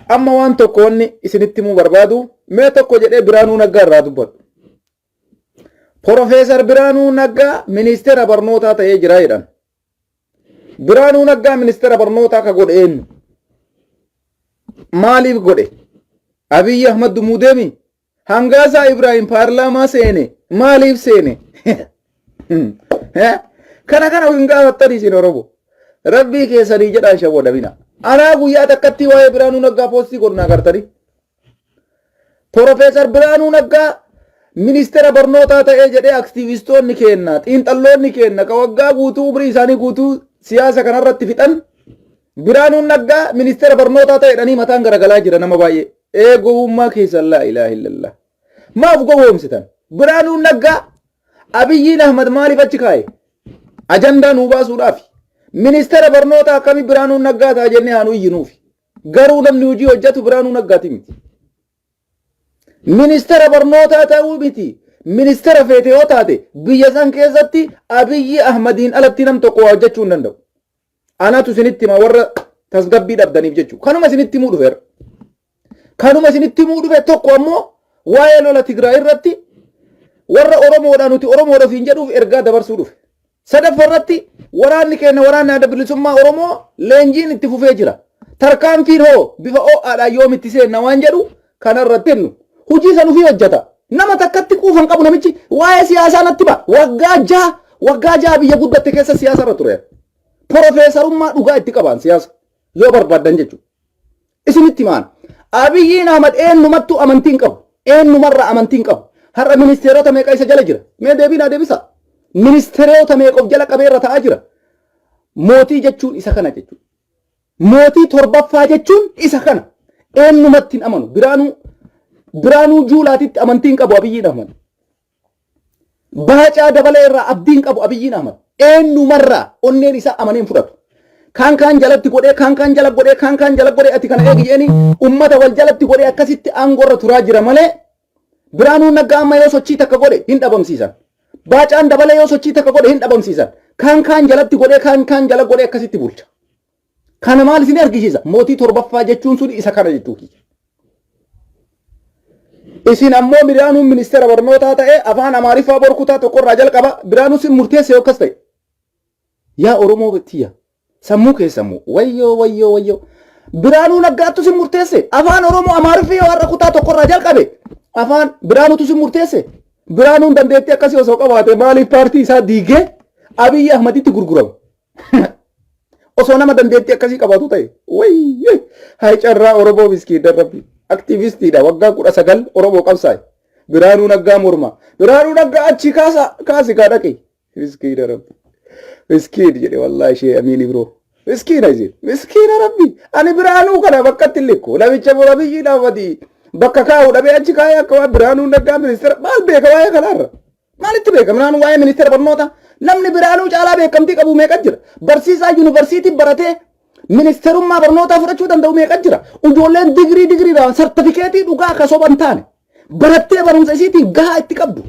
amma waan tokkoonni isinitti muu barbaadu mee tokko jedhee Biraanuu Naggaa irraa dubbadhu. Profeesar Biraanuu Naggaa ministeera barnootaa ta'ee jira jedhan. Biraanuu Naggaa ministeera barnootaa ka godhe eenyu? Maaliif godhe? Abiy Ahmad Dumuudemi Hangaasaa Ibrahim paarlaamaa seene maaliif seene? Kana hin gaafattanii isin Oromoo. Rabbii keessanii jedhaan shawwadamina. Anaa guyyaa takkatti waa'ee Biraanuu Naggaa poostii godhuna agartanii. Profeesar Biraanuu Naggaa ministeera barnootaa ta'ee jedhee aktiivistoonni kenna, xiinxalloonni kenna, ka waggaa guutuu umrii isaanii guutuu siyaasa kanarratti fixan. Biraanuu Naggaa ministeera barnootaa ta'edhanii mataan garagalaa jira nama baay'ee. Gowwummaa keessan laa ilaaha illallah. Maaf gowwoomsitan? Biraanuu Naggaa Abiyyiin Ahmad maaliif achi kaa'e? Ajandaa nuu baasuudhaaf. Ministeera barnootaa akkami Biraanuu Naggaa ta'a jennee haa nu iyyinuufi. Garuu namni hojii hojjetu Biraanuu Naggaati miti. Ministeera barnootaa ta'uu miti. Ministeera feete yoo taate biyya san keessatti Abiyyi Ahmadiin alatti nam tokko waa hojjechuu hin danda'u. Anatu isinitti hima warra tasgabbii dhabdaniif jechuudha. Kanuma isinitti himuu dhufeera. Kanuma isinitti himuu dhufe tokko ammoo waa'ee lola Tigraay irratti warra Oromoodhaan nuti Oromoodhaaf hin jedhuuf ergaa dabarsuu dhufe. Sadaffarratti waraanni keenya waraanni adda bilisummaa Oromoo leenjiin itti fufee jira. Tarkaanfiin hoo bifa ho'aadhaan yoomitti seenna waan jedhu kanarratti hennu. Hujii san ufii hojjeta. Nama takkatti quufan qabu namichi waa'ee siyaasaa natti ba. Waggaa jaha biyya guddatte keessa siyaasa irra ture. Profeesarummaa dhugaa itti qaban siyaasa yoo barbaadan jechuudha. Isinitti maan Abiyyiin Ahmad eenyumattuu amantiin qabu. Eenyumarra amantiin qabu. Har'a ministeerota meeqa isa jala jira? Mee deebiin deebisa. Ministeerota meeqa of jala qabeerra ta'aa jira? Mootii jechuun isa kana jechuudha. Mootii torbaffaa jechuun isa kana. Eenyumattiin amanu. Biraanuu Juulaatitti amantiin qabu Abiyyiin Ahmad. Baacaa Dabalee irraa abdiin qabu Abiyyiin Ahmad. Eenyumarraa onneen isaa amaneen fudhatu. Kaan jalatti godhee kaan jala godhee ati kana eegi jeeni ummata wal jalatti godhee akkasitti aangorra turaa jira malee Biraanuu Naggaa amma yoo sochii takka godhe hin dhabamsiisan. Baacaan Dabalee yoo sochii takka godhe hin dhabamsiisan. Kaan jalatti godhee kaan jala godhee akkasitti bulcha. Kana maal isin argisiisa? Mootii torbaffaa jechuun sun isa kana jechuudha. Isin ammoo Biraanuun ministeera barnootaa ta'ee afaan Amaariffaa borkutaa tokkorraa jalqaba. Biraanuu sin murteesse yoo akkas ta'e. Yaa Oromoo tiyya sammuu keessammoo wayyoo. Biraanuu Naggaattu sin murteesse afaan Oromoo Amaariffaa yoo har'a kutaa tokkorraa jalqabe afaan Biraanuutu sin murteesse. Biraanuun dandeettii akkasii osoo qabaate maaliif paartii isaa diigee Abiyyi Ahmaditti gurguramu? Osoo nama dandeettii akkasii qabaatu ta'e wayyee hay carraa Oromoo miskiidha rabbi. Aktivistiidha waggaa 19 Oromoo qabsaa'e. Biraanuu Naggaa morma. Biraanuu Naggaa achi kaasi kaa dhaqe. Miskiidha rabbi. Miskiid jedhe wallahi ishee amiini biroo. Miskiidha ishee. Miskiidha rabbi. Ani Biraanuu kana bakkatti illikku. Namicha Abiyyi dhaabati. Bakka kaa'u dhabee achi kaa'ee akka waan Biraanuu Naggaa ministeera maal beeka waa'ee kanaarra? Maalitti beeka? Biraanuu waa'ee ministeera barnoota. Namni Biraanuu caalaa beekamtii qabu meeqa jira? Barsiisaa yuunivarsiitii baratee ministerummaa barnootaa fudhachuu danda'u meeqa jira? Ijoolleen digiriidhaan sartifikeetii dhugaa akka soban taane barattee barumsa isiitiin gahaa itti qabdu.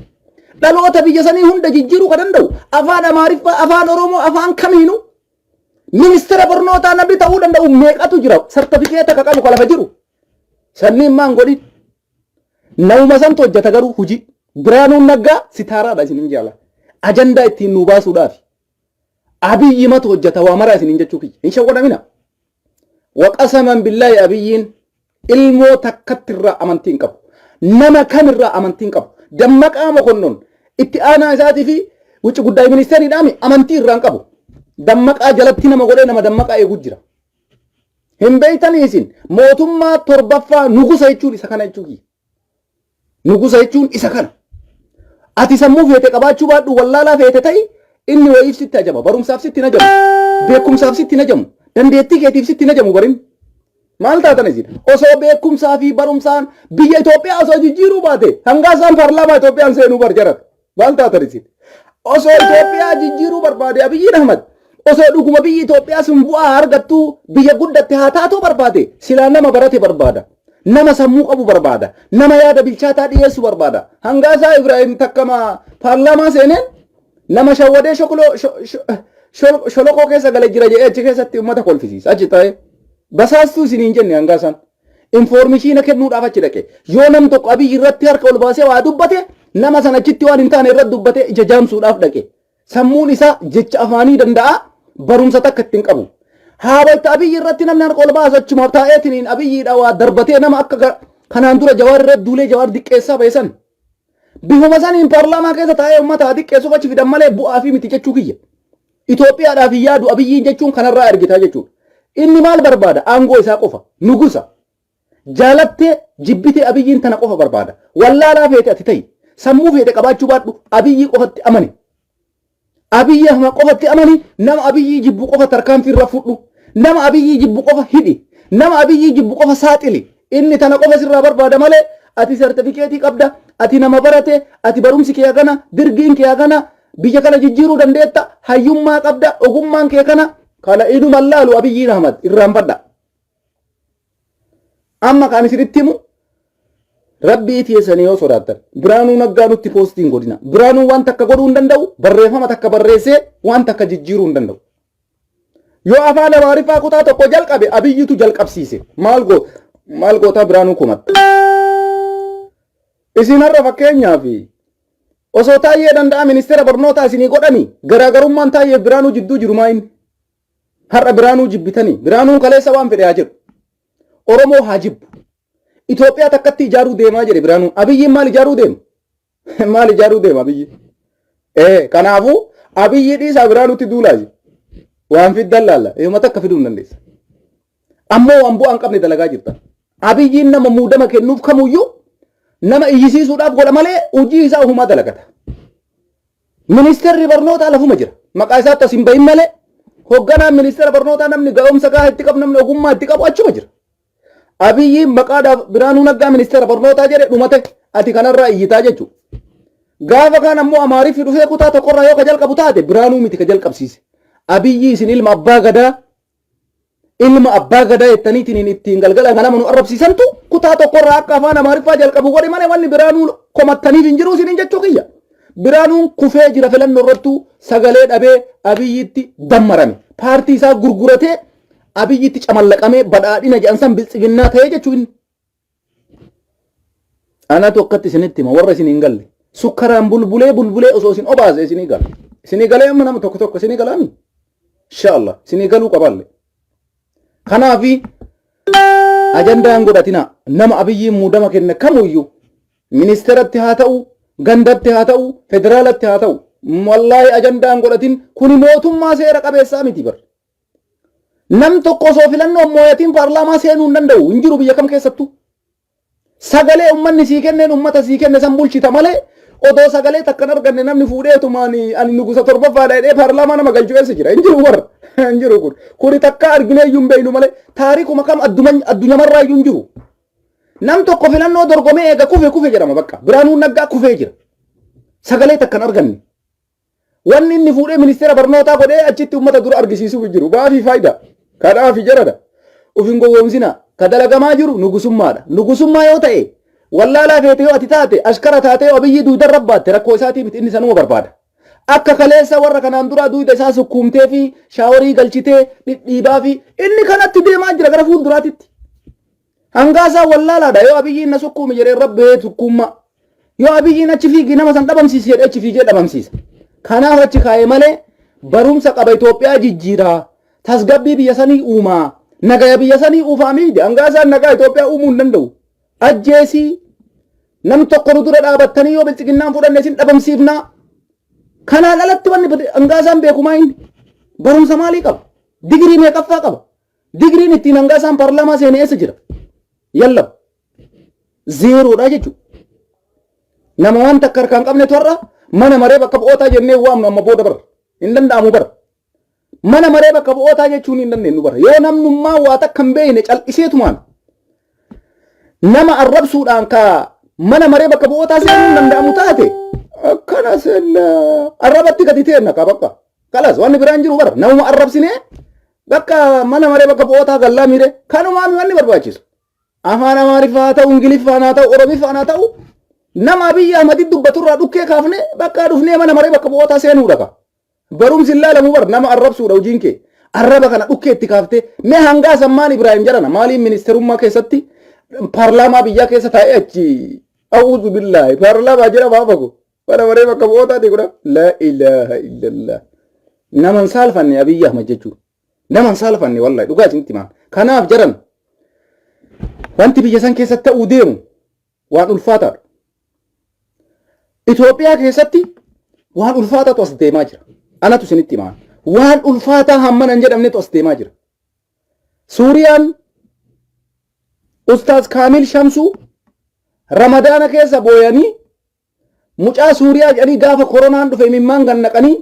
Dhaloota biyya sanii hunda jijjiiruu kan danda'u afaan Amaariffaa, afaan Oromoo, afaan kamiinuu ministeera barnootaa namni ta'uu danda'u meeqatu jira? Sartifikeeta akka qabu lafa jiru. Sanniin maan godhin? Namuma santu hojjeta garuu hujii. Biraanuun Naggaa sitaaraadha isin jaala. Ajandaa ittiin nuu baasuudhaaf. Abiyyi matu hojjeta waa maraa isin jechuu kiyya. Hin shawwadamina. Waqasaman billaahi Abiyyiin ilmoo takkatti irraa amantii hin qabu. Nama kamirraa amantii hin qabu. Dammaqaa Mokonnon itti aanaa isaatii fi wucci guddaa ministeeriidhaan amantii irraa hin qabu. Dammaqaa jalatti nama godhee nama dammaqaa eeguu jira. Hin beeytanii isin mootummaa torbaffaa nugusa jechuun isa kana jechuu kiyya. Nugusa jechuun isa kana. Ati sammuu feete qabaachuu baadhu wallaalaa feete ta'i inni wayiif sitti ajama. Barumsaaf sitti najamu. Beekumsaaf sitti najamu. Dandeettii keetiif sitti najamu barin. Maal taatan isin? Osoo beekumsaa fi barumsaan biyya Itoophiyaa osoo jijjiiruu baate hangaasaan paarlaamaa Itoophiyaan seenuu barjarata. Maal taatan isin? Osoo Itoophiyaa jijjiiruu barbaade Abiyyiin Ahmad osoo dhuguma biyyi Itoophiyaa sun bu'aa argattuu biyya guddatte haa taatu barbaade silaa nama barate barbaada. Nama sammuu qabu barbaada. Nama yaada bilchaataa dhiyeessu barbaada. Hangaasaa Ibrahim takkama paarlaamaa seeneen nama shawwadee sholokoo keessa gale jira jedhee achi keessatti uummata kolfisiisa. Achi taa'ee basaastuu isiniin jenne hangaasaan. information kennuudhaaf achi dhaqe yoo nam tokko Abiyyi irratti harka ol baasee waa dubbate nama sanachitti waan hin taane irratti dubbate ija jaamsuudhaaf dhaqe sammuun isaa jecha afaanii danda'a barumsa takka ittiin qabu haabatti Abiyyi irratti namni harka ol baasa achumaaf taa'eetiin Abiyyiidha waa darbatee nama akka kanaan dura Jawaar irratti duulee Jawaar diqqeessaa beesan bifuma saniin paarlaamaa keessa taa'ee uummata diqqeessuuf achi fidan malee bu'aa fi miti jechuu kiyya Itoophiyaadhaaf yaadu Abiyyiin jechuun kanarraa ergitaa jechuudha inni maal barbaada aangoo isaa qofa nugusa jaalattee jibbitee Abiyyiin tana qofa barbaada wallaalaa feete ati ta'i sammuu feete qabaachuu baadhu Abiyyi qofatti amani Abiyyi ahma qofatti amani nama Abiyyi jibbu qofa tarkaanfii irra fudhu nama Abiyyi jibbu qofa hidhi nama Abiyyi jibbu qofa saaxili inni tana qofa sirraa barbaada malee ati sertifikeetii qabda ati nama barate ati barumsi kee kana dirgiin kee kana biyya kana jijjiiruu dandeetta hayyummaa qabda ogummaan kee kana kala idu mallaalu Abiyyiin Ahmad irraanfadha amma kan isinitti himu rabbii teessanii yoo sodaattan Biraanuu Naggaa nutti poostiin godhina Biraanuu waan takka godhuu hin danda'u barreeffama takka barreessee waan takka jijjiiruu hin danda'u yoo afaan Amaariffaa kutaa tokko jalqabe Abiyyitu jalqabsiise maal goota Biraanuu kumatta isin har'a fakkeenyaaf osoo taayee danda'a ministeera barnootaa isinii godhanii garaagarummaan taayee Biraanuu jidduu jiru maa inni har'a Biraanuu jibbitanii Biraanuun kaleessa waan fedhe haa jedhu Oromoo haa jibbu Itoophiyaa takkatti ijaaruu deemaa jedhe Biraanuu Abiyyiin maal ijaaruu deema maal ijaaruu deema Abiyyi kanaafuu Abiyyi dhiisaa Biraanuutti duulaa waan fiddan laalla eema takka fiduu hin dandeessa ammoo waan bu'aa hin qabne dalagaa jirta Abiyyiin nama muudama kennuuf kamuyyuu nama iyyisiisuudhaaf godha malee hojii isaa ofumaa dalagata ministeerri barnootaa lafuma jira maqaa isaatti as hin bahin malee hoogganaan ministeera barnootaa namni ga'umsa gahaa itti qabu namni ogummaa itti qabu achuma jira Abiyyiin maqaadhaaf Biraanuu Naggaa ministeera barnootaa jedhe dhumate ati kanarraa iyyitaa jechuudha gaafa kaan ammoo Amaariffii dhufee kutaa tokkorraa yoo ka jalqabu taate Biraanuu miti ka jalqabsiise Abiyyi isin ilma abbaa gadaa jettaniitiin ittiin galgala ganama nu arrabsiisantu kutaa tokkorraa akka afaan Amaariffaa jalqabu godhe malee wanni Biraanuu komattaniif hin jiru isin jechuu kiyya Biraanuun kufee jira filannoo irrattuu sagalee dhabee Abiyyitti dammarame paartii isaa gurguratee Abiyyitti camallaqamee badhaadhina jedhansan biltsiginnaa ta'ee jechuun anatu akkatti isinitti hima warra isin hin galle sukkaraan bulbulee osoo isin obaase isinii galee amma nama tokko isinii galaami inshallah isinii galuu qabaalle kanaafi ajandaan godhatina nama Abiyyiin muudama kenne kamuyyuu ministeeratti haa ta'u gandatti haa ta'u federaalatti haa ta'u wallaahi ajandaan godhatin kuni mootummaa seera qabeessaa miti bar nam tokko osoo filannoo mooyatiin paarlaamaa seenuu hin danda'u hin jiru biyya kam keessattu sagalee ummanni sii kenneen ummata sii kenne san bulchita malee odoo sagalee takkan arganne namni fuudheetumaan ani nugusa torbaffaadha jedhee paarlaamaa nama galchuu eessa jira hin jiru warra hin jiru kuni takka argineeyyuu hin beeynu malee taariikuma kam addunyamarraayyuu hin jiru nam tokko filannoo dorgomee eega kufe jedhama bakka Biraanuun Naggaa kufee jira sagalee takkan arganne wanni inni fuudhee ministeera barnootaa godhee achitti ummata dura argisiisuuf jiru baafii faayidaa kadhaafi jaradha ufin gowwoomsina ka dalagamaa jiru nugusummaa yoo ta'e wallaalaa feete yoo ati taate ashkara taate yoo Abiyyi duudan rabbaatte rakkoo isaatii miti inni sanuma barbaada akka kaleessa warra kanaan dura duuda isaa sukkuumtee fi shaaworii galchitee dhidhiibaa fi inni kanatti deemaa jira gara fuulduraatitti hangaasaa wallaalaadha yoo Abiyyiin na sukkuumi jedhee rabbee sukkuummaa yoo Abiyyiin achi fiigi nama san dhabamsiisi jedhee achi fiigee dhabamsiisa kanaaf achi kaa'e malee barumsa qaba Itoophiyaa jijjiiraa tasgabbii biyya sanii uumaa nagaya biyya sanii uufaa miidhe hangaasaan nagaa Itoophiyaa uumuu hin danda'u ajjeesii nam tokko nu dura dhaabattanii yoo bilchiginnaan fudhanne isin dhabamsiifnaa kanaan alatti wanni hangaasaan beekumaa inni barumsa maalii qaba digirii meeqaffaa qaba digiriin ittiin hangaasaan paarlaamaa seenee eessa jira yalla zeeroodha jechuudha nama waan takka harkaan qabne torra mana maree bakka bu'ootaa jennee waamnu amma booda bara hin danda'amu bara mana maree bakka bu'ootaa jechuun hin dandeenyu bara yoo namnummaa waa takka hin beekne cal'iseetumaan nama arrabsuudhaan ka mana maree bakka bu'ootaa seenuu hin danda'amu taate akkana sella arrabatti gadi teenna ka bakka kalas wanni biraan jiru bara namuma arrabsinee bakka mana maree bakka bu'ootaa gallaa miire kanumaami wanni barbaachisu afaan Amaariffaa haa ta'u Ingiliffaan haa ta'u Oromiffaan haa ta'u nama Abiyyi Ahmaditti dubbaturraa dhukkee kaafne bakka dhufnee mana maree bakka bu'ootaa seenuudha ka barumsi ilaalamu bar nama arrabsuudha hojiin kee arraba kana dhukkee itti kaaftee mee hangaa sammaan Ibraahim jarana maaliin ministerummaa keessatti paarlaamaa biyyaa keessa taa'ee achi a'uudhu billaahi paarlaamaa jira baafako bara baree bakka bu'ootaati godha laa ilaaha illallah naman saalfanne Abiyyi Ahmad jechuun naman saalfanne wallahi dhugaa isinitti himaa kanaaf jaran wanti biyya san keessatti ta'uu deemu waan ulfaataadha. Itoophiyaa keessatti waan ulfaataatu as deemaa jira. Anatu isinitti himaa waan ulfaataa hammana hin jedhamnetu as deemaa jira. Suuriyaan Ustaaz Kaamil Shamsuu Ramadaana keessa booyanii mucaa Suuriyaa jedhanii gaafa koronaan dhufe mimmaan gannaqanii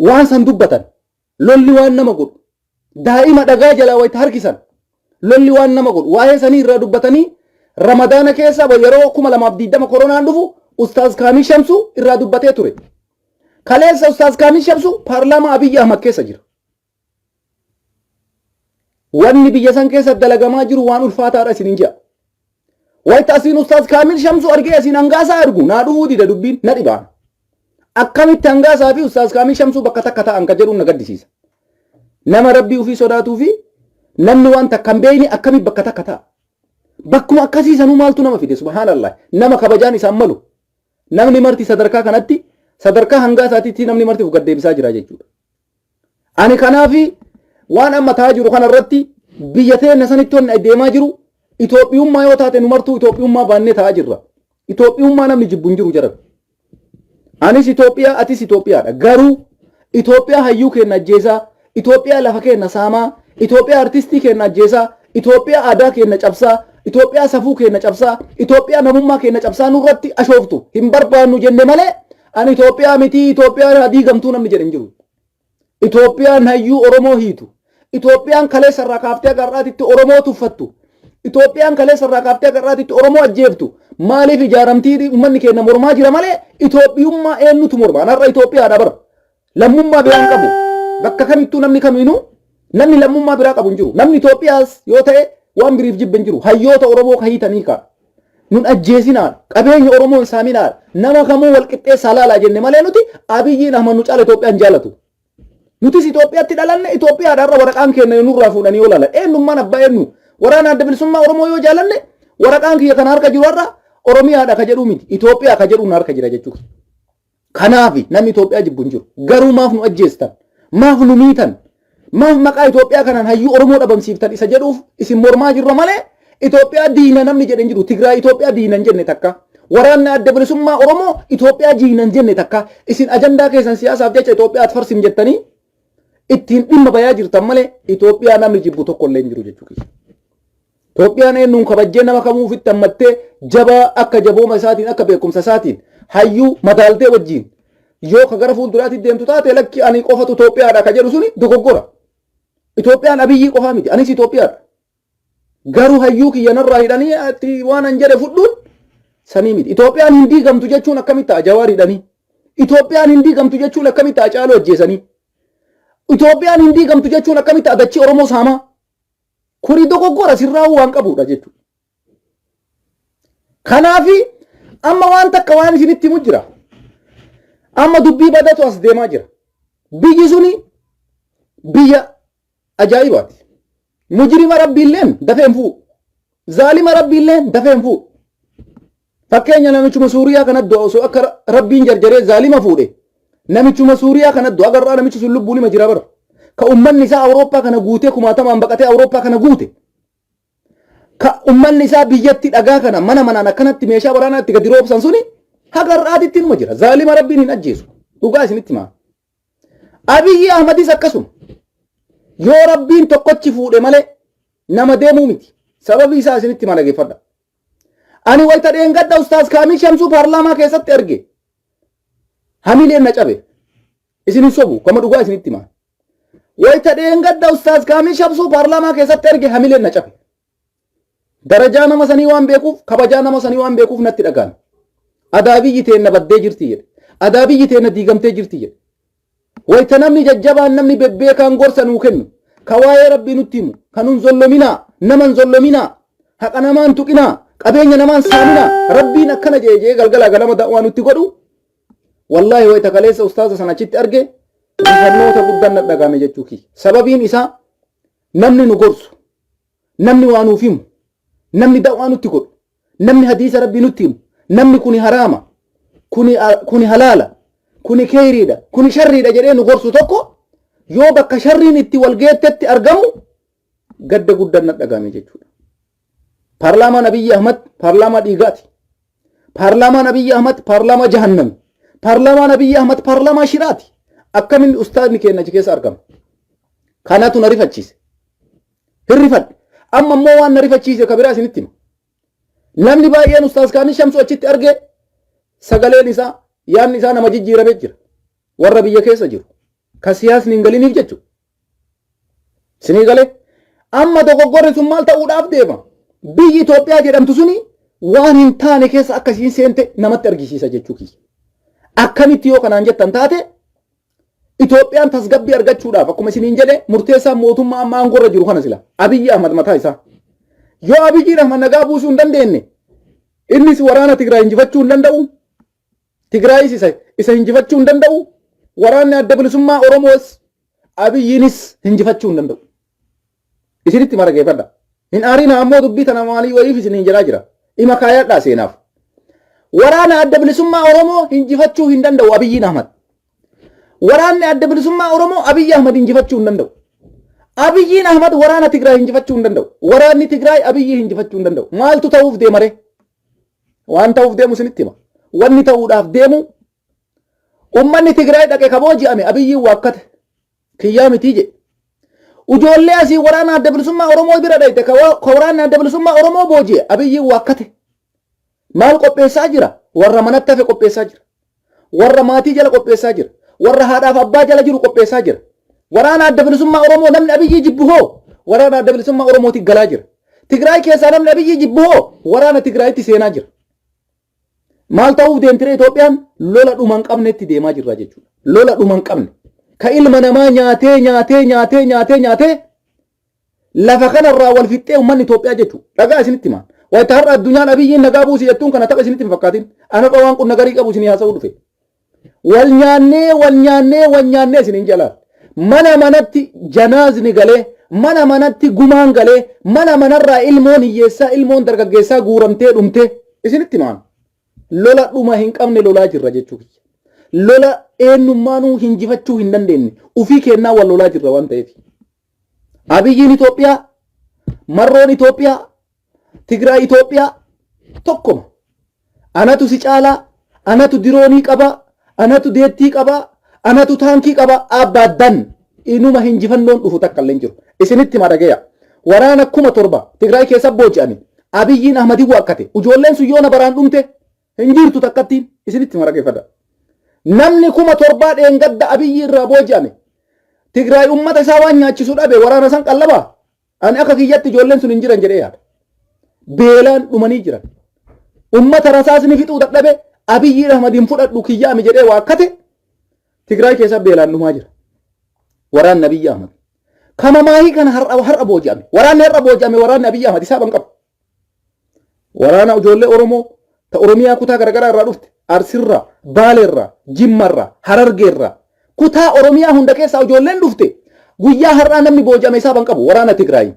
waan san dubbatan lolli waan nama godhu daa'ima dhagaa jalaa wayita harkisan lolli waan nama godhu waa'ee sanii irraa dubbatanii Ramadaana keessa yeroo 2020 koronaan dhufu Ustaaz Kaamil Shamsuu irraa dubbatee ture. Kaleessa Ustaaz Kaamil Shamsuu paarlaamaa Abiyyi Ahmad keessa jira. Wanni biyya san keessa dalagamaa jiru waan ulfaataadha isinin jedha. Wayita asiin Ustaaz Kaamil Shamsuu argee asiin hangaasaa argu naa dhufuu dida dubbiin na dhibaan. Akkamitti hangaasaa fi Ustaaz Kaamil Shamsuu bakka takka ta'an ka jedhuun na gaddisiisa. Nama rabbii ofii sodaatuu fi namni waan takka hin beekne akkamitti bakka takka ta'a. Bakkuma akkasii sanuu maaltu nama fide subhaanallah nama kabajaan isaan malu. Namni marti sadarkaa kanatti sadarkaa hangaasaatiitti namni marti of gaddeebisaa jira jechuudha. Ani kanaafi waan amma ta'aa jiru kanarratti biyya teenya sanitti wanni deemaa jiru Itoophiyummaa yoo taate nu martuu Itoophiyummaa baannee ta'aa jirra. Itoophiyummaa namni jibbu hin jiru jedhama. Anis Itoophiyaa atis Itoophiyaadha. Garuu Itoophiyaa hayyuu keenya ajjeesaa, Itoophiyaa lafa keenya saamaa, Itoophiyaa artistii keenya ajjeesaa, Itoophiyaa aadaa keenya cabsaa, Itoophiyaa safuu keenya cabsaa, Itoophiyaa namummaa keenya cabsaa nurratti ashooftu hin barbaannu jenne malee ani Itoophiyaa miti Itoophiyaa adii gamtuu namni jedhe hin jiru. Itoophiyaan hayyuu Oromoo hiitu. Itoophiyaan kaleessa irraa kaaftee agarraatitti Oromoo tuffattu. Itoophiyaan kaleessa irraa kaaftee agarraatitti Oromoo ajjeeftu. Maaliif ijaaramtii uummanni keenya mormaa jira malee Itoophiyummaa eenyutu morma? Anarra Itoophiyaadha bara. Lammummaa biraan qabu. Bakka kamittuu namni kamiinuu namni lammummaa biraa qabu hin jiru. Namni Itoophiyaas yoo ta'e waan biriif jibbe hin jiru. Hayyoota Oromoo ka hiitanii kaa. Nun ajjeesinaa qabeenya Oromoo hin saaminaa nama kamuu wal qixxeessaa laalaa jenne malee nuti Abiyyiin Ahmad nu caala Itoophiyaan jaalatu. Nutis Itoophiyaatti dhalanne Itoophiyaadhaarra waraqaan keenya nurraa fuudhanii yoo laalan eenyummaan abbaa eenyu waraana adda bilisummaa Oromoo yoo jaalanne waraqaan kiyya kana harka jiru har'a Oromiyaadha ka jedhu miti Itoophiyaa ka jedhu harka jira jechuudha. Kanaafi namni Itoophiyaa jibbu hin jiru. Garuu maaf nu ajjeestan? Maaf nu miitan? Maaf maqaa Itoophiyaa kanaan hayyuu Oromoo dhabamsiiftan isa jedhuuf isin mormaa jirra malee Itoophiyaa diina namni jedhe hin jiru. Tigraay Itoophiyaa diina hin jenne takka. Waraanni adda bilisummaa Oromoo Itoophiyaa diina hin jenne takka. Isin ajandaa keessan siyaasaaf jecha Itoophiyaatti farsim jettanii ittiin dhimma bayaa jirtan malee Itoophiyaa namni jibbu tokko illee hin jiru jechuudha. Itoophiyaan eenyuun kabajjee nama kamuu ofitti hammattee jabaa akka jabooma isaatiin akka beekumsa isaatiin hayyuu madaaltee wajjin yoo ka gara fuulduraatti deemtu taate lakki ani qofatu Itoophiyaadha ka jedhu suni dogoggora. Itoophiyaan Abiyyii qofaa miti anis Itoophiyaadha. Garuu hayyuu kiyyanarraa hidhanii waan an jedhe fudhuun sanii miti. Itoophiyaan hin diigamtu jechuun akkamitti ta'a Jawaar hidhanii. Itoophiyaan hin diigamtu jechuun akkamitti ta'a Caaluu ajjeesanii. Itoophiyaan hin diigamtu jechuun akkamitti ta'a dachii Oromoo saamaa. Kuni dogoggora sirraa waan qabudha jechuudha. Kanaafi amma waan takka waan isinitti himu jira. Amma dubbii badatu as deemaa jira. Biyyi suni biyya ajaa'ibaati. Mujrima rabbiilleen dafee hin fuudhu. Zaalima rabbiilleen dafee hin fuudhu. Fakkeenya namichuma Suuriyaa kanatti osoo akka rabbiin jarjaree zaalima fuudhe. Namichuma Suuriyaa kanatti agarraa namichi sun lubbuun hima jira bara. Ka ummanni isaa Awurooppaa kana guutee kumaatamaan baqatee Awurooppaa kana guute. Ka ummanni isaa biyyatti dhagaa kana mana manaan akkanatti meeshaa waraanaa itti gadi roobsan suni hagarraatitti numa jira. Zaalima rabbiin hin ajjeesu. Dhugaa isinitti himaa. Abiyyi Ahmadis akkasuma. Yoo rabbiin tokkochi fuudhe malee nama deemuu miti. Sababii isaa isinitti himaa dhageeffadha. Ani wayita dheengadda Ustaaz Kaamil Shamsuu paarlaamaa keessatti erge. Hamileen na cabe. Isin hin sobu kama dhugaa isinitti himaa. Wayita dheengadda Ustaaz Kaamil Shamsuu paarlaamaa keessatti erge hamileen na cabe. Darajaa nama sanii waan beekuuf kabajaa nama sanii waan beekuuf natti dhagaan. Adaa biyyi teenna baddee jirti jedhe. Adaa biyyi teenna diigamtee jirti jedhe. Wayita namni jajjabaan namni bebbeekaan gorsa nuu kennu. Ka waa'ee rabbii nutti himu. Kanuun zollominaa naman zollominaa haqa namaan tuqinaa qabeenya namaan saaminaa rabbiin akkana jee galgala galama da'waa nutti godhu. Wallahi wayita kaleessa ustaaza sana achitti arge rifannoota guddaan na dhagahame jechuuki. Sababiin isaa namni nu gorsu namni waan nuuf himu, namni da'waa nutti godhu, namni hadiisa rabbii nutti himu, namni kuni haraama, kuni halaala, kuni khayriidha, kuni sharriidha jedhee nu gorsu tokko yoo bakka sharriin itti wal geettetti argamu gadda guddaan na dhagahame jechuudha. Paarlaamaan Abiyyi Ahmad paarlaamaa dhiigaati. Paarlaamaan Abiyyi Ahmad paarlaamaa jahannami. Paarlaamaan Abiyyi Ahmad paarlaamaa shiraati. Akkamiin ustaadni keenya achi keessa argama? Kanatu na rifachiise. Hirrifadhe. Amma immoo waan na rifachiise kabiraa isinitti hima. Namni baay'een ustaas Kaamil Shamsuu achitti arge sagaleen isaa yaadni isaa nama jijjiiramee jira. Warra biyya keessa jiru. Ka siyaasni hin galiniif jechuudha. Isinii galee amma dogoggorri sun maal ta'uudhaaf deema? Biyyi Itoophiyaa jedhamtu suni waan hin taane keessa akkasiin seente namatti argisiisa jechuu kiyya. Akkamitti yoo kanaan jettan taate Itoophiyaan tasgabbii argachuudhaaf akkuma isiniin jedhe murteessaan mootummaa amma aangorra jiru kana sila Abiyyi Ahmad mataa isaa. Yoo Abiyyi Ahmad nagaa buusuu hin dandeenye innis waraana Tigraay injifachuu hin danda'u. Tigraayis isa injifachuu hin danda'u. Waraanni adda bilisummaa Oromoos Abiyyiinis injifachuu hin danda'u. Isinitti marageeffadha. Hin aariin ammoo dubbii tana maalii wayiif isiniin jedhaa jira. Ima kaayadhaa seenaaf. Waraana adda bilisummaa Oromoo injifachuu hin danda'u Abiyyiin Ahmad. Waraanni adda bilisummaa Oromoo Abiyyi Ahmad injifachuu hin danda'u. Abiyyiin Ahmad waraana Tigraay injifachuu hin danda'u. Waraanni Tigraay Abiyyi injifachuu hin danda'u. Maaltu ta'uuf deemare? Waan ta'uuf deemu isinitti hima. Wanni ta'uudhaaf deemu ummanni Tigraay dhaqe kabooji'ame Abiyyiin waakkate. Kiyyaa mitii jedhe. Ujoollee asii waraana adda bilisummaa Oromoo bira dhayte ka waraanni adda bilisummaa Oromoo booji'e Abiyyiin waakkate. Maal qopheessaa jira? Warra manatti hafe qopheessaa jira. Warra maatii jala qopheessaa jira. Warra haadhaaf abbaa jala jiru qopheessaa jira. Waraana adda bilisummaa Oromoo namni Abiyyi jibbu hoo waraana adda bilisummaa Oromootti galaa jira. Tigraay keessaa namni Abiyyi jibbu hoo waraana Tigraayitti seenaa jira. Maal ta'uuf deemtire Itoophiyaan lola dhuma hin qabnetti deemaa jirra jechuudha. Lola dhuma hin qabne. Ka ilma namaa nyaatee lafa kanarraa wal fixxee uummanni Itoophiyaa jechuudha. Dhagaa isinitti himaa. Wayita har'a addunyaan Abiyyiin nagaa buusi jettuun kana tapha isinitti hin fakkaatin. Ana waan kun nagarii qabu isinii haasa'uu dhufe. Wal nyaannee isiniin jalaa. Mana manatti janaazni galee, mana manatti gumaan galee, mana manarraa ilmoon hiyyeessaa, ilmoon dargaggeessaa guuramtee dhumtee isinitti himaa. Lola dhuma hin qabne lolaa jirra jechuudha. Lola eenyummaanuu injifachuu hin dandeenye. Ufii kennaa wal lolaa jirra waan ta'eef. Abiyyiin Itoophiyaa, Marroon Itoophiyaa, Tigraay Itoophiyaa tokkuma. Anatu si caalaa, anatu diroonii qabaa, anatu deettii qabaa, anatu taankii qabaa abbaadan inuma injifannoon dhufu takka illee hin jiru. Isinitti hima dhagayaa. Waraana 7,000 Tigraay keessa booji'ame. Abiyyiin Ahmadii waakkate. Ujoolleen sun yoona baraan dhumte hin jirtu takkattiin isinitti hima dhaggeeffadha. Namni 7,000 dheengadda Abiyyi irraa booji'ame. Tigraay ummata isaa waan nyaachisuu dhabe waraana san qallabaa. Ani akka kiyyatti ijoolleen sun hin jiran jedhee yaada. Beelaan dhumanii jiran. Ummata rasaasni fixuu dadhabe Abiyyi Ahmadiin fudhadhu kiyyaami jedhee waakkate Tigraay keessa beelaan dhumaa jira. Waraanni Abiyyi Ahmad. Kama maahii kana har'a booji'ame. Waraanni har'a booji'ame waraanni Abiyyi Ahmad isaa ban qabu. Waraana ijoollee Oromoo ta Oromiyaa kutaa garagaraa irraa dhufte Arsirraa, Baaleerraa, Jimmarraa, Harargeerraa kutaa Oromiyaa hunda keessaa ijoolleen dhufte guyyaa har'aa namni booji'ame isaa ban qabu waraana Tigraay.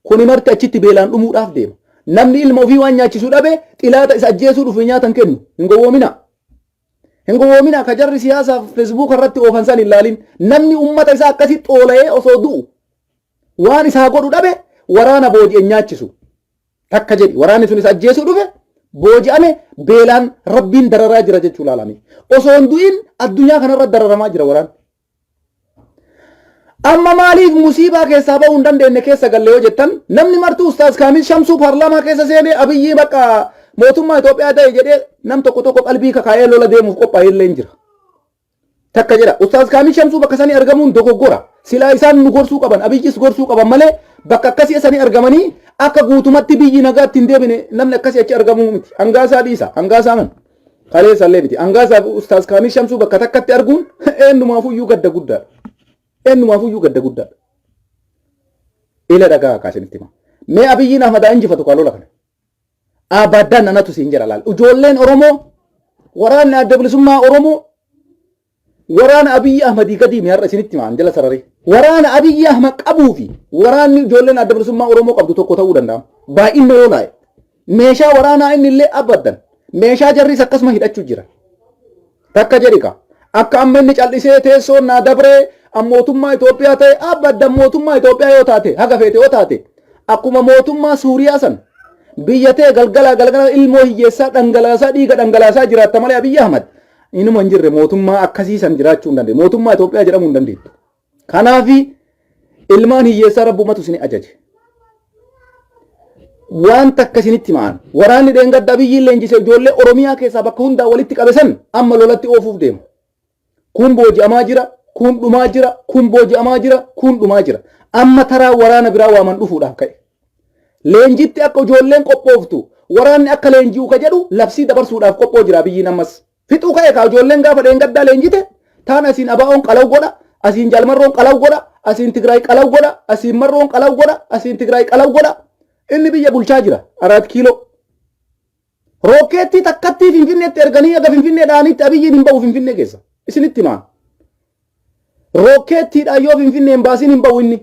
Kuni marti achitti beelaan dhumuudhaaf deema. Namni ilma ofii waan nyaachisuu dhabe xilaata isa ajjeesuu dhufe nyaatan kennu hin gowwoomina. Hin gowwoomina ka jarri siyaasaaf Facebook irratti oofan san ilaalin namni ummata isaa akkasii xoola'ee osoo du'u waan isaa godhu dhabe waraana booji'e nyaachisu. Takka jedhi waraanni sun isa ajjeesuu dhufe booji'ame beelaan rabbiin dararaa jira jechuu ilaalame. Osoo hin du'in addunyaa kanarra dararamaa jira waraanni. Amma maaliif musiibaa keessaa ba'uu hin dandeenye keessa galle yoo jettan namni martuu Ustaaz Kaamil Shamsuu paarlaamaa keessa seenee Abiyyi bakka mootummaa Itoophiyaa ta'e jedhee nam tokko qalbii kakaa'ee lola deemuuf qophaa'ee illee hin jira. Takka jedha Ustaaz Kaamil Shamsuu bakka sanii argamuun dogoggora. Silaa isaan nu gorsuu qaban Abiyyis gorsuu qaban malee bakka akkasii sanii argamanii akka guutumatti biyyi nagaatti hin deebine namni akkasii achi argamuu miti. Hangaasaa dhiisa. Hangaasaa man. Kaleessa illee miti. Hangaasaa Ustaaz Kaamil Shamsuu bakka takkatti arguun eenyumaafuyyuu gadda guddaadha. Eenyumaafuyyuu gadda guddaadha. Ila dhagaa kaasinitti hima. Mee Abiyyiin Ahmad injifatu kan lola kana. Abaddaan anatu siin jira laal. Ijoolleen Oromoo waraanni adda bilisummaa Oromoo waraana Abiyyi Ahmadii gadi mi'arra isinitti maan jala sararee waraana Abiyyi Ahmad qabuu fi waraanni ijoolleen adda bilisummaa Oromoo qabdu tokko ta'uu danda'a. Baay'inni yoo laa'e meeshaa waraanaa inni illee abaddan meeshaa jarris akkasuma hidhachuu jira. Takka jedhika akka amma inni callisee teessoo naa dabree mootummaa Itoophiyaa ta'e abaddan mootummaa Itoophiyaa yoo taate haga feete yoo taate akkuma mootummaa Suuriyaa san biyya ta'e galgala ilmoo hiyyeessaa dhangalaasaa dhiiga dhangalaasaa jiraatta malee Abiyyi Ahmad inuma hin jirre mootummaa akkasii san jiraachuu hin dandeenye. Mootummaa Itoophiyaa jedhamuu hin dandeettu. Kanaafi ilmaan hiyyeessaa rabbumatu isin ajaje. Wanta akkasinitti maan waraanni dheengadda Abiyyi leenjise ijoollee Oromiyaa keessaa bakka hundaa walitti qabesan amma lolatti oofuuf deemu. Kun booji'amaa jira, kun dhumaa jira, kun booji'amaa jira, kun dhumaa jira. Amma taraa waraana biraa waaman dhufuudhaaf ka'e. Leenjitti akka ijoolleen qophooftu waraanni akka leenji'u ka jedhu labsii dabarsuudhaaf qophoo jira Abiyyiin ammas. Fixuu ka'e ka ijoolleen gaafa dheengaddaa leenjite taan asiin abaa'oon qalaw godha, asiin jalmarroon qalaw godha, asiin Tigraay qalaw godha, asiin marroon qalaw godha, asiin Tigraay qalaw godha. Inni biyya bulchaa jira 4 kiiloo. Rookeetti takkatti Finfinneetti erganii aga Finfinneedhaanitti Abiyyiin hin ba'u Finfinnee keessa. Isinitti maan. Rookeettiidhaan yoo Finfinnee hin baasin hin ba'u inni.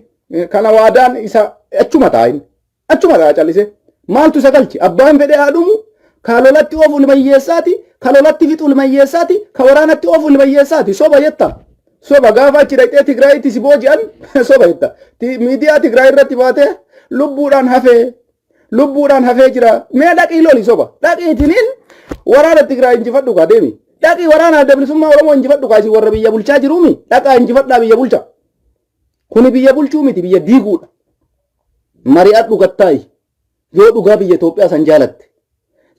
Kana waadaan isa achuma ta'a inni. Achuma ta'a callisee. Maaltu isa galchi? Abbaan fedhee haa dhumu. Ka lolatti oofu ilmayyeessaati. Ka lolatti fixu ilmayyeessaati. Ka waraanatti oofu ilmayyeessaati. Soba jetta. Soba gaafa achi dhaqxee Tigraayitti si booji'an soba jetta. Miidiyaa Tigraay irratti baatee lubbuudhaan hafee jira. Mee dhaqii loli soba. Dhaqiitiniin waraana Tigraay injifadhu kaa deemi. Dhaqii waraana adda bilisummaa Oromoo injifadhu kaa isin warra biyya bulchaa jiruumi. Dhaqaa injifadhaa biyya bulcha. Kuni biyya bulchuu miti biyya diiguudha. Mari'adhu gattaayi. Yoo dhugaa biyya Itoophiyaa san jaalatte.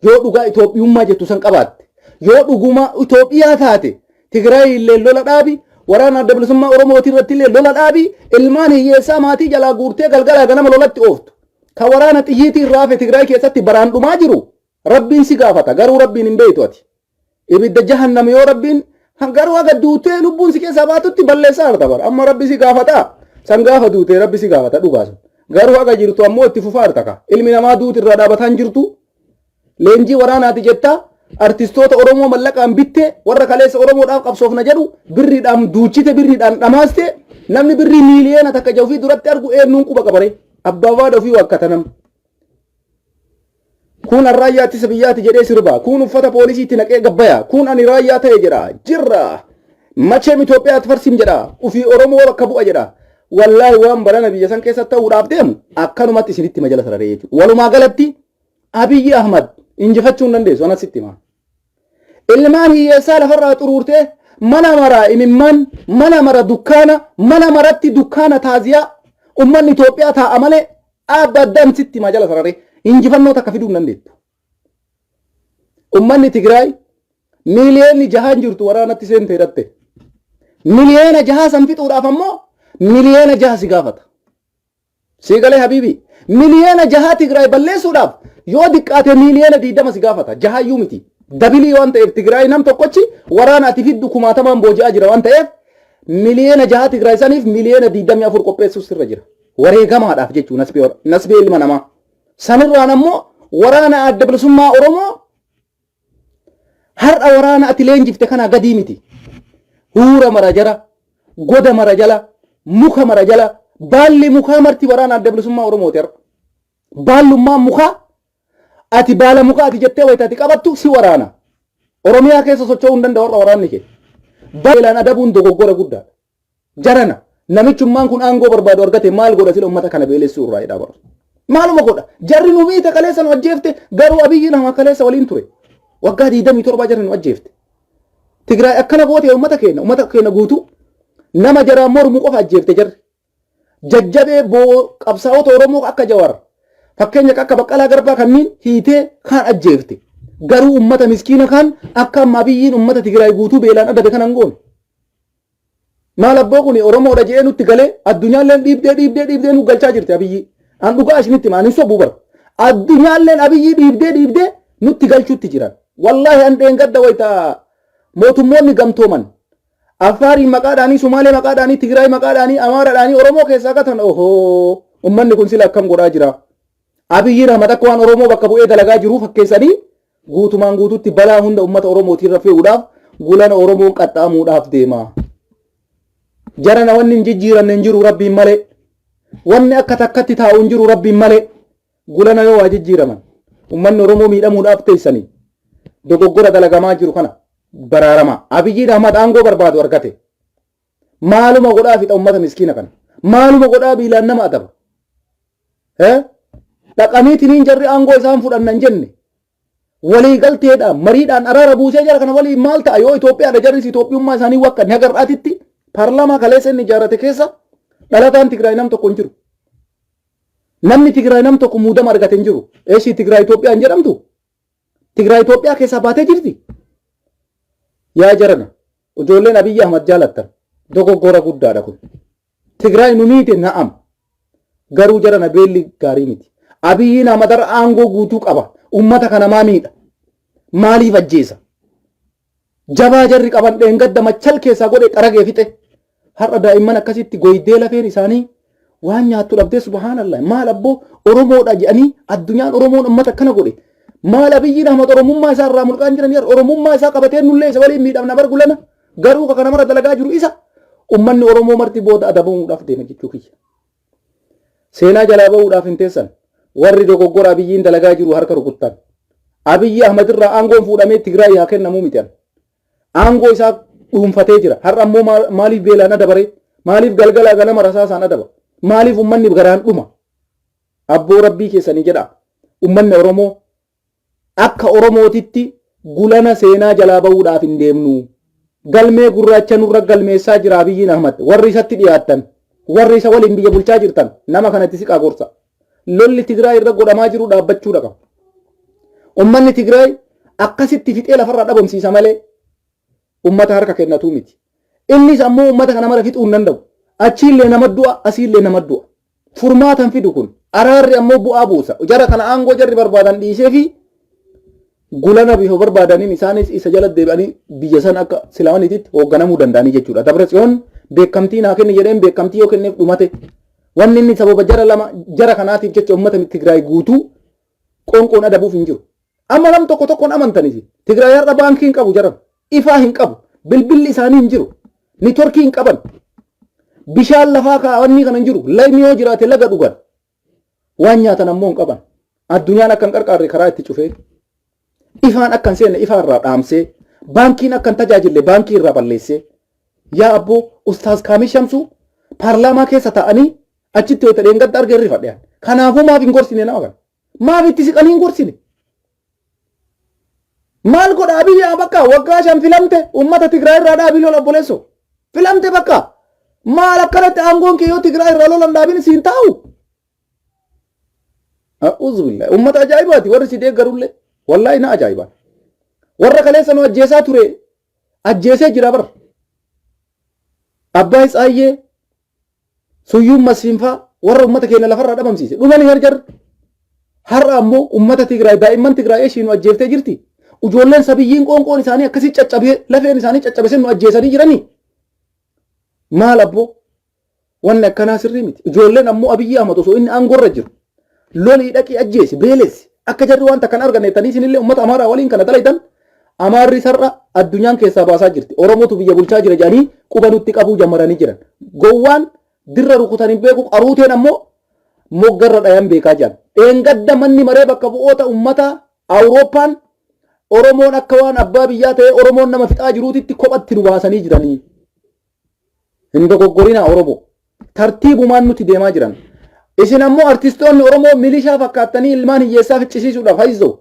Yoo dhugaa Itoophiyummaa jettu san qabaatte. Yoo dhuguma Itoophiyaa taate Tigraay illee lola dhaabi. Waraana adda bilisummaa Oromootii irratti illee lola dhaabi. Ilmaan hiyyeessaa maatii jalaa guurtee galgala ganama lolatti ooftu. Ka waraana xiyyiitii irraa hafe Tigraay keessatti baraan dhumaa jiru. Rabbiin si gaafata garuu Rabbiin hin beektu ati. Ibidda jahannam yoo Rabbiin garuu haga duutee lubbuun si keessaa baatutti balleessaa harta bara. Amma Rabbi si gaafata. San gaafa duutee Rabbi si gaafata dhugaasu. Garuu haga jirtu ammoo itti fufaa harta ka. Ilmi namaa duuti irraa dhaabataan jirtu. Leenjii waraanaati jetta. Artistoota Oromoo mallaqaan bitte warra kaleessa Oromoodhaaf qabsoofna jedhu birriidhaan duuchite birriidhaan dhamaaste namni birrii miiliyoona takka jawfii duratti argu eenyuun quba qabare abbaa waada ofii wakkata nam. Kun raayyaa ittisa biyyaati jedhee sirba. Kun uffata poolisiitti naqee gabbaya. Kun ani raayyaa ta'e jedha. Jirra. Macheem Itoophiyaatti farsim jedha. Ufii Oromoo bakka bu'a jedha. Wallaahi waan barana biyya san keessa ta'uudhaaf deemu akkanumatti isinitti majala sararee jechuudha. Walumaa galatti Abiyyi Ahmad injifachuu hin dandeessu anas sitti himaa. Ilmaan hiyyeessaa lafarraa xuruurtee mana mara imimman mana mara dukkaana mana maratti dukkaana taaziyaa ummanni Itoophiyaa taa'a malee abaddan sitti himaa jala sararee injifannoo takka fiduu hin dandeettu. Ummanni Tigraay miiliyoonni 6 jirtu waraanatti seente hidhatte. Miliyoona 6 san fixuudhaaf ammoo miliyoona 6 si gaafata. Siigalee habiibi miliyoona 6 Tigraay balleessuudhaaf yoo diqqaate miliyoona 20 si gaafata. 6 iyyuu miti. Dabilii waan ta'eef Tigraay nam tokkochi waraana ati fiddu kumaatamaan booji'aa jira waan ta'eef miliyoona 6 Tigraay saniif miliyoona 24 qopheessuuf sirra jira. Wareegamaadhaaf jechuun nasbee ilma namaa. Sanirraan ammoo waraana adda bilisummaa Oromoo har'a waraana ati leenjifte kana gadii miti. Huura mara jala, goda mara jala, muka mara jala, baalli mukaa marti waraana adda bilisummaa Oromooti har'a. Baallummaan mukaa ati baala mukaa ati jettee wayita ati qabattu si waraana. Oromiyaa keessa socho'uu hin danda'u warra waraanni kee. Baalaan adabuun dogoggora guddaadha. Jarana namichummaan kun aangoo barbaadu argate maal godha sila uummata kana beelessuu irraa jedhaa bara. Maaluma godha? Jarri nu miita kaleessa nu ajjeefte garuu Abiyyi nama kaleessa waliin ture. Waggaa 27 jarri nu ajjeefte. Tigraay akkana goote uummata keenya guutuu nama jaraa mormu qofa ajjeefte jarri. Jajjabee boo qabsaa'ota Oromoo akka Jawaar fakkeenya akka Baqqalaa Garbaa kanneen hiitee kaan ajjeefte. Garuu uummata miskiina kaan akka amma Abiyyiin uummata Tigraay guutuu beelaan adda kanan goone. Maal abboo kun Oromoodha jedhee nutti galee addunyaalleen dhiibdee nu galchaa jirti Abiyyi. An dhugaa isinitti maanin sobuu bara. Addunyaalleen Abiyyi dhiibdee nutti galchuutti jiran. Wallaahi an dheengadda wayita mootummoonni gamtooman. Affaariin maqaadhaanii, Sumaalee maqaadhaanii, Tigraay maqaadhaanii, Amaaraadhaanii, Oromoo keessaa katan ohoo ummanni kun sila akkam godhaa jira. Abiyyiin Ahmad akka waan Oromoo bakka bu'ee dalagaa jiru fakkeessanii guutumaan guututti balaa hunda ummata Oromootiin rafee'uudhaaf gulana Oromoon qaxxaamuudhaaf deema. Jarana wanni hin jijjiiramne hin jiru rabbiin malee. Wanni akka takkatti taa'u hin jiru rabbiin malee. Gulana yoo waa jijjiiraman ummanni Oromoo miidhamuudhaaf teessanii dogoggora dalagamaa jiru kana baraarama. Abiyyiin Ahmad aangoo barbaadu argate. Maaluma godhaa fixa ummata miskiina kana. Maaluma godhaa biilaan nama adaba. Dhaqaniitiin jarri aangoo isaan fudhannan jenne. Walii galteedhaan mariidhaan araara buusee jara kana walii maal ta'a yoo Itoophiyaadha jarris Itoophiyummaa isaanii wakkan hagarraatitti paarlaamaa kaleessa inni ijaarrate keessa dhalataan Tigraay nam tokko hin jiru. Namni Tigraay nam tokko muudama argate hin jiru. Eeshii Tigraay Itoophiyaa hin jedhamtu. Tigraay Itoophiyaa keessaa baatee jirti. Yaa jarana ijoolleen Abiyyi Ahmad jaalattan dogoggora guddaadha kun. Tigraay nu miite na'am. Garuu jarana beelli gaarii miti. Abiyyiin Ahmad aangoo guutuu qaba. Ummata kana maa miidha? Maaliif ajjeesa? Jabaa jarri qaban dheengadda machal keessaa godhe xaragee fixe. Har'a daa'imman akkasitti goydee lafeen isaanii waan nyaattu dhabdee subhaanallah. Maal abboo Oromoodha jedhanii addunyaan Oromoon ummata akkana godhe. Maal Abiyyiin Ahmad Oromummaa isaa irraa mulqaan jiran Oromummaa isaa qabatee nullee isa waliin miidhamna bargulana. Garuu kana mara dalagaa jiru isa. Ummanni Oromoo marti booda adabamuudhaaf deema jechuu kiyya. Seenaa jalaa bahuudhaaf hin teessan. Warri dogoggora Abiyyiin dalagaa jiru harka rukuttan. Abiyyi Ahmad irraa aangoon fuudhamee Tigraay haa kennamuu miti. Aangoo isaa dhuunfatee jira. Har'a ammoo maaliif beelaan adabare? Maaliif galgala ganama rasaasaan adaba? Maaliif ummanni garaan dhuma? Abboo rabbii keessanii jedha. Ummanni Oromoo akka Oromootitti gulana seenaa jalaa bahuudhaaf hin deemnu. Galmee gurraacha nurra galmeessaa jira Abiyyiin Ahmad. Warri isatti dhiyaattan, warri isa waliin biyya bulchaa jirtan nama kanatti siqaa gorsa. Lolli Tigraay irra godhamaa jiru dhaabbachuu qaba. Ummanni Tigraay akkasitti fixee lafarraa dhabamsiisa malee ummata harka kennatu miti. Innis ammoo ummata kana mara fixuu hin danda'u. Achiillee nama du'a, asiillee nama du'a. Furmaatan fidu kun araarri ammoo bu'aa buusa. Jara kana aangoo jarri barbaadan dhiisee fi gulana bifa barbaadaniin isaanis isa jala deebi'anii biyya san akka silaamaniititti hoogganamuu danda'anii jechuudha. Dabareessiyoon beekamtii naa kenni jedheen beekamtii yoo kenneef dhumate. Wanni inni sababa jara kanaatiif jecha uummata Tigraay guutuu qoonqoon adabuuf hin jiru. Amma nam tokko tokkoon amantaniif Tigraay har'a baankii hin qabu jaran ifaa hin qabu bilbilli isaanii hin jiru niitworkii hin qaban bishaan lafaa kaa'anii kana hin jiru lagni yoo jiraate laga dhugan waan nyaatan ammoo hin qaban addunyaan akkan qarqaarre karaa itti cufee ifaan akkan seenne ifaa irraa dhaamsee baankiin akkan tajaajille baankii irraa balleessee yaa abboo ustaaz Kaamil Shamsuu paarlaamaa keessa taa'anii achitti yoo ta'een gadda argee rifadhiyaan kanaafuu maaf hin gorsine nama kana maaf itti siqanii hin gorsine maal godha Abiyyi bakka waggaa 5 filamte ummata Tigraay irraa dhaabii lola obboleesso filamte bakka maal akkanatti aangoon kee yoo Tigraay irraa lolan dhaabin siin taa'u a'uuzu billahi ummata ajaa'ibaati warri si deeggarullee wallaahi na ajaa'ibaa warra kaleessa nu ajjeesaa ture ajjeesee jira bara abbaa Isaayyee Suyyuun Masfiinfaa warra ummata keenya lafarraa dhabamsiise dhumanii harjar har'a ammoo ummata Tigraay daa'imman Tigraay ishii nu ajjeeftee jirti ijoolleen sabiyyiin qoonqoon isaanii akkasii caccabee lafeen isaanii caccabee nu ajjeesanii jiranii maal abboo wanni akkanaa sirrii miti ijoolleen ammoo Abiyyi Ahmad osoo inni aangorra jiru lolii dhaqii ajjeesi beelessi akka jarri waan takkan arganneettanii isinillee ummata Amaaraa waliin kana dalaytan Amaarri sar'a addunyaan keessaa baasaa jirti Oromootu biyya bulchaa jira jedhanii quba nutti qabuu jammaranii jiran gowwaan dirra rukutanii beeku qaruuteen ammoo moggarra dhayan beekaa jiran dheengadda manni maree bakka bu'oota ummata Awurooppaan Oromoon akka waan abbaa biyyaa ta'e Oromoon nama fixaa jiruutitti kophatti nu baasanii jiranii hin dogoggorina Oromoo tartiibumaan nuti deemaa jiran isin ammoo artistoonni Oromoo milishaa fakkaattanii ilmaan hiyyeessaa ficcisiisuudhaaf hayyoo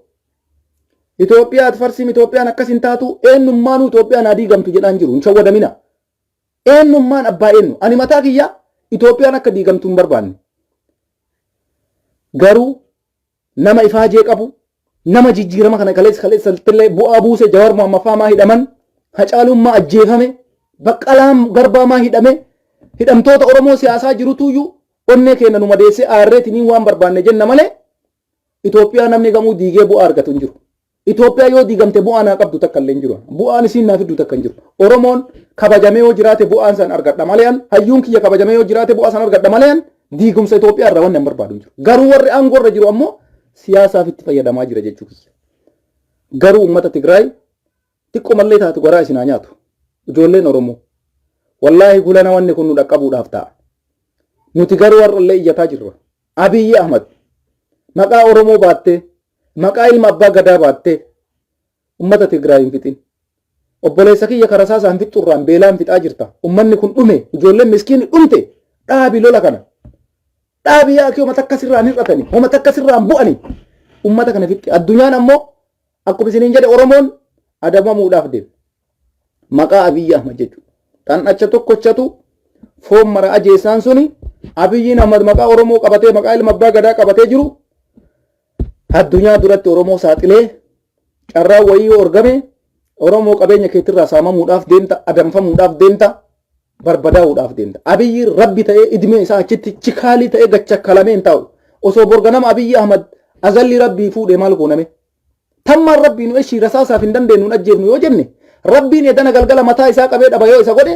Itoophiyaa farsiin Itoophiyaan akkasin taatu eenyummaan Itoophiyaan adii gamtu jedhaan jiru hin shawwadamina eenyummaan abbaa eenyu ani mataa kiyya Itoophiyaan akka diigamtu hin barbaanne garuu nama ifaajee qabu nama jijjiirama kana kaleessallee bu'aa buuse Jawaar Mohammad hidhaman Hacaalummaa ajjeefame Baqqalaam Garbaamaa hidhame hidhamtoota Oromoo siyaasaa jirutuyyuu onnee keenya nu madeessee aarreetiin waan barbaanne jenna malee Itoophiyaa namni gamuu diigee bu'aa argatu hin jiru. Itoophiyaa yoo diigamte bu'aa naa qabdu takka illee hin jiru. Bu'aan isiin naa fiddu takka hin jiru. Oromoon kabajamee yoo jiraate bu'aan san argadha malee hayyuun kiyya kabajamee yoo jiraate bu'aa san argadha malee diigumsa Itoophiyaa irraa wanni hin barbaadu hin jiru. Garuu warri aangorra jiru ammoo siyaasaaf itti fayyadamaa jira jechuudha. Garuu uummata Tigraay xiqqoo mallee taatu garaa isin haa nyaatu ijoolleen Oromoo wallaahi gulana wanni kun nu dhaqqabuudhaaf ta'a nuti garuu warrallee iyyataa jirra Abiyyi Ahmad maqaa Oromoo baattee maqaa ilma abbaa gadaa baattee ummata Tigraay hin fixin obboleessa kiyya karasaa isaan fixxurraan beelaan fixaa jirta ummanni kun dhume ijoolleen miskiin dhumte dhaabi lola kana dhaabi yaakii homa takka sirraan hir'atani homa takka sirraan bu'ani ummata kana fixxe addunyaan ammoo akkuma isiniin jedhe Oromoon adabamuudhaaf deema maqaa Abiyyi Ahmad jechuudha xannacha tokkochatu foon mara ajeessaan suni Abiyyiin Ahmad maqaa Oromoo qabatee maqaa ilma abbaa gadaa qabatee jiru addunyaa duratti Oromoo saaxilee carraa wayii orgame Oromoo qabeenya keetirraa saamamuudhaaf deemta adamfamuudhaaf deemta barbadaa'uudhaaf deemta Abiyyi rabbi ta'ee idmee isaa achitti chikaalii ta'ee gachakkalameen taa'u osoo borganama Abiyyi Ahmad azalli rabbii fuudhee maal gooname tammaan rabbiin ishii rasaasaaf hin dandeenyu ajjeefnu yoo jenne rabbiin edana galgala mataa isaa qabee dhaba yoo isa godhe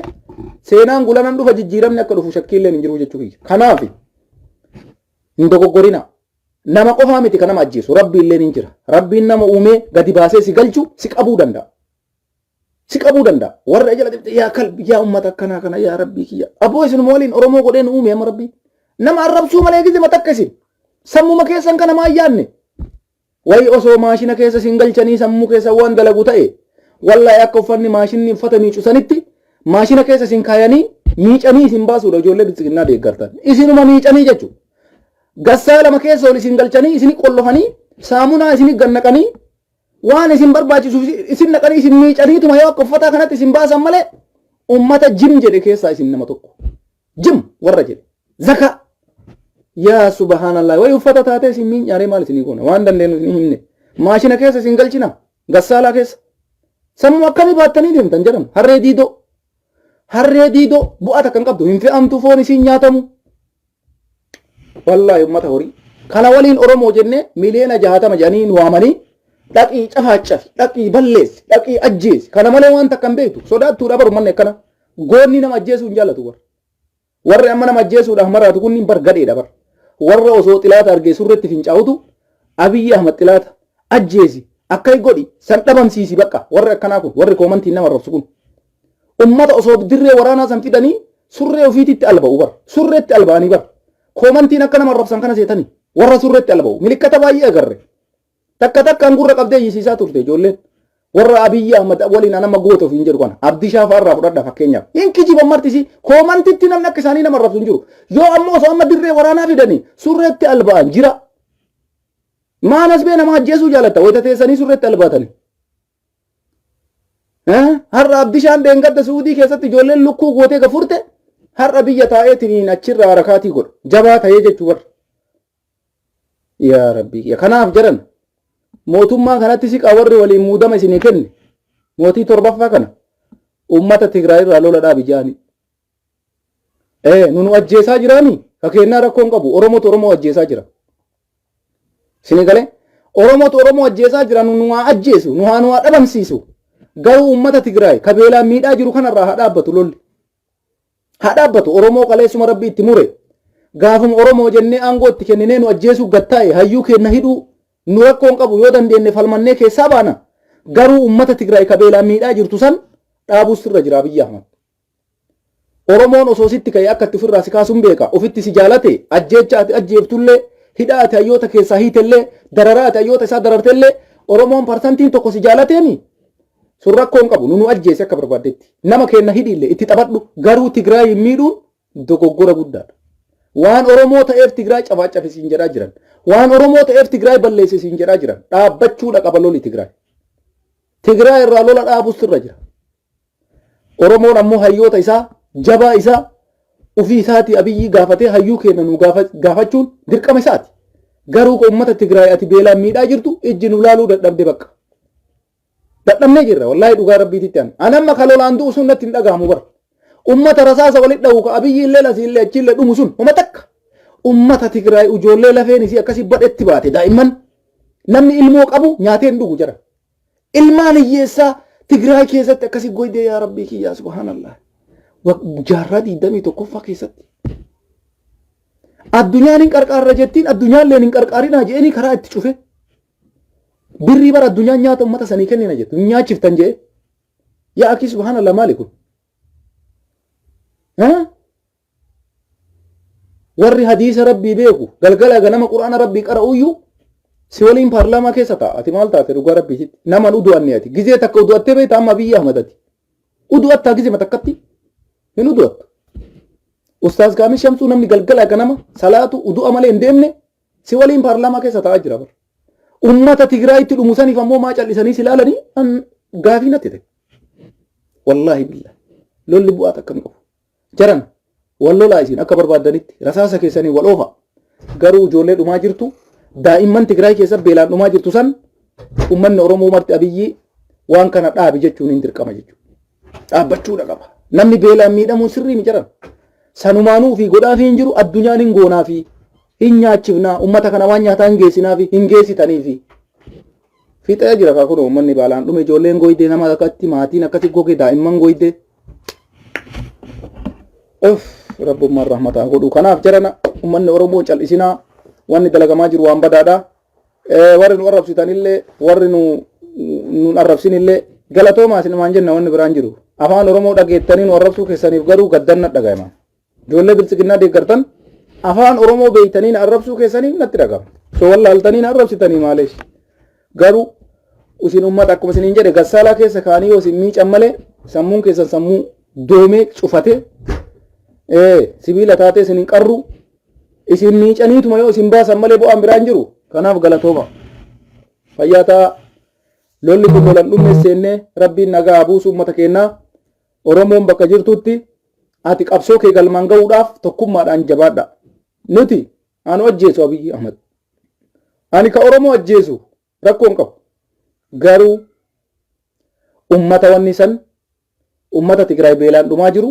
seenaan gulanan dhufa jijjiiramni akka dhufu shakkiilleen hin jiru jechuudha kanaaf hin dogoggorina nama qofaa miti kanama ajjeesu rabbiilleen hin jira rabbiin nama uumee gadi baasee si galchu si qabuu danda'a si qabuu danda'a warra jala yaa kalbi yaa ummata akkanaa kana yaa rabbii kiyya aboo isin mooliin Oromoo godheen uume amma rabbii nama arrabsuu malee gize matakka isin sammuma keessan kana maa yaanne wayi osoo maashina keessa sin galchanii sammuu keessa waan dalagu ta'e wallahi akka uffanni maashinni uffata miicu sanitti maashina keessa sin kaayanii miicanii isin baasuudha ijoollee bitsiqinnaa deeggartan isinuma miicanii jechuudha gassaa lama keessa ol isin galchanii isin qollofanii saamunaa isin gannaqanii waan isin barbaachisu isin naqanii isin miicaniituma yoo akka uffataa kanatti isin baasan malee ummata jim jedhe keessaa isin nama tokko jim warra jedhe zaka yaa subhanallah way uffata taate isin miicaaree maal isin goona waan dandeenyu isin himne maashina keessa isin galchina gassaalaa keessa sammuu akkamii baattanii deemtan jedhamu harree diidoo bu'aa takkan qabdu hin fe'amtu foon isin nyaatamu wallahi ummata horii kana waliin Oromoo jenne miliyoona 60 jedhanii waamanii dhaqii cafaacafi dhaqii balleessi dhaqii ajjeesi kana malee waan takkan beektu sodaattuudha baru manne akkana goonni nama ajjeesuu hin jaallatu warri amma nama ajjeesuudhaaf maraatu kun bargadeedha bar warra osoo xilaata argee surreetti fincaa'utu Abiyyi Ahmad xilaata ajjeesi akkay godhi san dhabamsiisi bakka warri akkanaa kun warri koomantiin nama rabsu kun ummata osoo dirree waraanaa san fidanii surree ofiititti alba'u bar surreetti alba'anii bar koomantiin akka nama rabsan kana seetanii warra surreetti alba'u milikkata baay'ee agarre takka takkaan gurra qabdee yisiisaa turte ijoolleen warra Abiyyi Ahmad waliin nama goota ofiin jedhu kana Abdii Shaafaa irraa fudhadha fakkeenyaaf hin kijiban martisi koomantitti namni akka isaanii nama rabsu hin jiru yoo ammoo osoo amma dirree waraanaa fidanii surreetti alba'an jira maanas bee nama ajjeesuu jaalatta wayita teessanii surreetti albaatanii har'a Abdishaan deengadda Suudii keessatti ijoolleen lukkuu gootee gafurte har'a biyya taa'eetiin achirraa harakaatii godha jabaa ta'ee jechuu warra yaa rabbii kanaaf jedhan mootummaa kanatti siqaa warri waliin muudama isinii kenne mootii torbaffaa kana ummata Tigraay irraa lola dhaabi jaani nunu ajjeesaa jiraanii kakennaa rakkoon qabu Oromoo ajjeesaa jira sinigale Oromoo ajjeesaa jira nu waa ajjeesu nu waa dhabamsiisu garuu ummata Tigraay kabeelaan miidhaa jiru kanarraa haa dhaabbatu lolli haa dhaabbatu Oromoo qaleessuma rabbi itti mure gaafuma Oromoo jennee aangoo itti kenninee nu ajjeesuu gattaa'e hayyuu kenna hidhuu nu rakkoon qabu yoo dandeenye falmannee keessaa baana garuu ummata Tigraay kabeelaan miidhaa jirtu san dhaabuus irra jira Abiyyi Ahmad Oromoon osoo sitti ka'e akka itti ofirraa si kaasuun beeka ofitti si jaalate ajjeecha ati ajjeeftullee hidhaa ati hayyoota keessaa hiitellee dararaa ati hayyoota isaa darartellee Oromoon parsantiin tokko si jaalateemi sun rakkoon qabu nu ajjeese akka barbaaddetti nama kenna hidhiillee itti taphadhu garuu Tigraay miidhuun dogoggora guddaadha waan Oromoo ta'eef Tigraay cafaacafisiin jedhaa jiran waan Oromoo ta'eef Tigraay balleessisiin jedhaa jiran dhaabbachuudha qaba loli Tigraay irraa lola dhaabuus irra jira Oromoon ammoo hayyoota isaa jabaa isaa ufii isaati Abiyyi gaafatee hayyuu kenna nu gaafachuun dirqama isaati garuu ummata Tigraay ati beelaan miidhaa jirtu ijji nu laaluu dadhabde bakka dadhabnee jirra wallahi dhugaa rabbiititti anamma kalolaan du'u sun natti hin dhagaamu bara ummata rasaasa walit dha'u ka Abiyyi illee lasiillee achillee dhumu sun uma takka ummata Tigraay ijoollee lafeen isii akkasii badhetti baate daa'imman namni ilmoo qabu nyaateen dhugu jira ilmaan hiyyeessaa Tigraay keessatti akkasii goydee yaa rabbii kiyyaa subhanallah jaarraa 21ffaa keessatti addunyaan hin qarqaarra jettiin addunyaalleen hin qarqaarinaa je'anii karaa itti cufe birrii bara addunyaan nyaata ummata sanii kennina jettu nyaachiftan je'e yaa akhi subhanallah maali kun warri hadiisa rabbii beeku galgala ganama quraana rabbii qara'uyyuu si waliin paarlaamaa keessa ta'a ati maal taate dhugaa rabbiisitti naman udu'anne ati gizee takka udu'attee beekta amma biyya ahmadati udu'attaa gizee matakkatti hin udu'attu ustaaz kaamil shamsuu namni galgala ganama salaatu udu'a malee hin deemne si waliin paarlaamaa keessa ta'a jira bara ummata Tigraayitti dhumusaniif ammoo maa callisanii si ilaalanii gaafii natti ta'e wallaahi billah lolli bu'aa takka hin qabu jaran wal lolaa isin akka barbaadanitti rasaasa keessanii wal oofa garuu ijoollee dhumaa jirtu daa'imman Tigraay keessa beelaan dhumaa jirtu san ummanni Oromoo marti abiyyi waan kana dhaabi jechuun hin dirqama jechuudha dhaabbachuudha qaba namni beelaan miidhamuun sirrii ni jaran sanumaanuu fi godhaa fi hin jiru addunyaan hin goonaa fi hin nyaachifnaa ummata kana waan nyaataa hin geessinaa fi hin geessitanii fi fixee jira kaa kun ummanni baalaan dhume ijoolleen goyde nama akkatti maatiin akkatti goge daa'imman goyde rabbummaan rahmataa godhu kanaaf jarana ummanni Oromoo cal'isinaa wanni dalagamaa jiru waan badaadha warri nu arrabsitanillee warri nu arrabsinillee galatoomaa isin maan jenna wanni biraan jiru afaan Oromoo dhageettanii nu arrabsuu keessaniif garuu gaddanna dhaga'ama ijoollee bilisiginnaa deeggartan afaan Oromoo beeytanii arrabsuu keessaniif natti dhaga'ama so wallaaltanii arrabsitanii maaleesh garuu isin ummata akkuma isiniin jedhe gassaalaa keessa kaanii yoo isin miican malee sammuun keessan sammuu doomee cufate sibiila taatee isin hin qarru isin miicaniituma yoo isin baasan malee bu'aan biraan jiru kanaaf galatooma fayyaataa lolli kun lolan dhumme seenne rabbiin nagaa buusu ummata keenyaa Oromoon bakka jirtutti ati qabsoo kee galmaan ga'uudhaaf tokkummaadhaan jabaadha nuti anu ajjeesu Abiyyi Ahmad ani ka Oromoo ajjeesu rakkoon qabu garuu ummata wanni san ummata Tigraay beelaan dhumaa jiru